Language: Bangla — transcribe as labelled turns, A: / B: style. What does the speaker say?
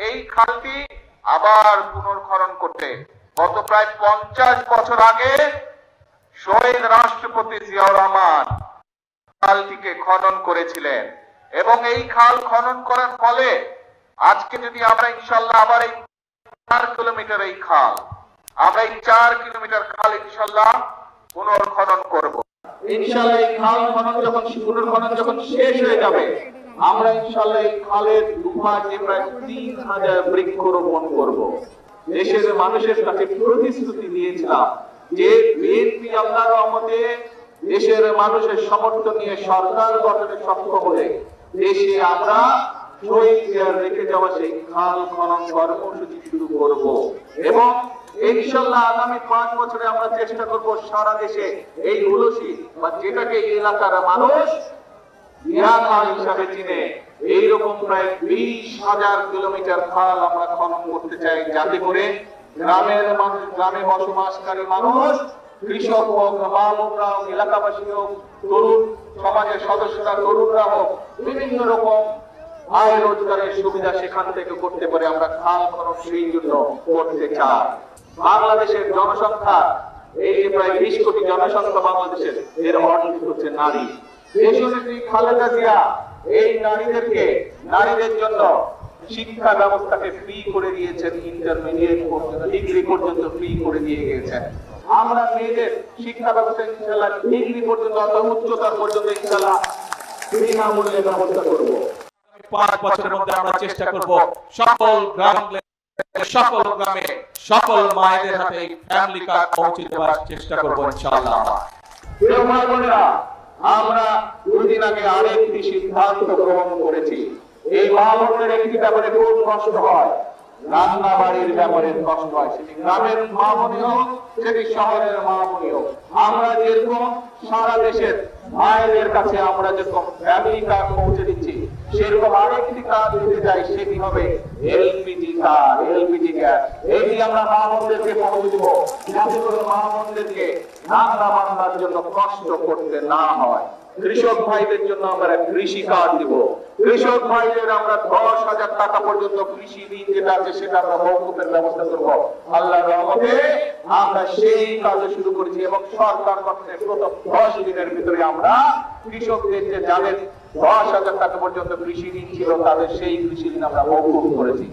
A: এই খালটি আবার পুনর্খনন করতে গত প্রায় 50 বছর আগে শহীদ রাষ্ট্রপতি জিয়াউর রহমান খালটিকে খনন করেছিলেন এবং এই খাল খনন করার ফলে আজকে যদি আমরা ইনশাল্লাহ আবার এই 4 কিলোমিটার এই খাল আমরা এই 4 কিলোমিটার খাল ইনশাল্লাহ পুনর্খনন করব। ইনশাল্লাহ এই খাল খনন যখন পুনর্খনন যখন শেষ হয়ে যাবে আমরা ইনশাল্লাহ এই খালের দুপাশে প্রায় 3000 বৃক্ষরোপণ করব। দেশের মানুষের কাছে প্রতিশ্রুতি দিয়েছিলাম যে বিএনপি আল্লাহর রহমতে দেশের মানুষের সমর্থন নিয়ে সরকার গঠনে সক্ষম হলে দেশে আমরা শহীদ জিয়ার রেখে যাওয়া সেই খাল খনন কর্মসূচি শুরু করব এবং ইনশাআল্লাহ আগামী 5 বছরে আমরা চেষ্টা করব সারা দেশে এই হুলসি বা যেটাকে এই এলাকার মানুষ জিয়া খাল হিসাবে চিনে এইরকম প্রায় 20,000 কিলোমিটার খাল আমরা খনন করতে চাই, যাতে করে গ্রামের মানুষ, গ্রামে বসবাসকারী মানুষ, কৃষক হোক, মা-বোনরা হোক, এলাকাবাসী হোক, তরুণ সমাজের সদস্যরা, তরুণরা হোক, বিভিন্ন রকম আয় রোজগারের সুবিধা সেখান থেকে করতে পারে। আমরা খাল খনন সেই জন্য করতে চাই। বাংলাদেশের জনসংখ্যা এই যে প্রায় 20 কোটি জনসংখ্যা বাংলাদেশের, এর অর্ধেক হচ্ছে নারী। দেশনেত্রী খালেদা জিয়া এই নারীদের জন্য শিক্ষা ব্যবস্থাকে ফ্রি করে দিয়েছেন, ইন্টারমিডিয়েট পর্যন্ত, ডিগ্রি পর্যন্ত ফ্রি করে দিয়ে গেছেন। আমরা মেয়েদের শিক্ষা ব্যবস্থা ইনশাআল্লাহ ডিগ্রি পর্যন্ত অথবা উচ্চতর পর্যন্ত ইনশাআল্লাহ বিনামূল্যে ব্যবস্থা করব।
B: 5 বছরের মধ্যে আমরা চেষ্টা করব সকল গ্রামে সকল মায়েদের হাতে এই ফ্যামিলি কার্ড পৌঁছে দেওয়ার চেষ্টা করব ইনশাআল্লাহ।
A: প্রিয় ভাই বোনেরা, আমরা দুদিন আগে আরেকটি সিদ্ধান্ত গ্রহণ করেছি। এই মা বোনদের একটি ব্যাপারে খুব কষ্ট হয়, রান্না বাড়ির ব্যাপারে কষ্ট হয়, সেটি গ্রামের মা বোনই হোক, সেটি শহরের মা বোনই হোক। আমরা যেরকম সারা দেশের মায়েদের কাছে আমরা যেরকম ফ্যামিলি কার্ড পৌঁছে দিচ্ছি, সেরকম আরেকটি কার্ড দিতে চাই, সেটি হবে এলপিজি কার্ড, এলপিজি গ্যাস। এটি আমরা মা বোনদেরকে পৌঁছে দেব, যাতে করে মা বোনদেরকে রান্না বান্নার জন্য কষ্ট করতে না হয়। কৃষক ভাইদের জন্য আমরা কৃষি কার্ড দিব। কৃষক ভাইদের আমরা 10,000 টাকা পর্যন্ত কৃষি ঋণ যেটা আছে সেটা আমরা মওকুফের ব্যবস্থা করব। আল্লাহর রহমতে আমরা সেই কাজ শুরু করেছি এবং সরকার গঠনের প্রথম 10 দিনের ভিতরে আমরা কৃষকদের যে যাদের 10,000 টাকা পর্যন্ত কৃষি ঋণ ছিল তাদের সেই কৃষি ঋণ আমরা মওকুফ করেছি।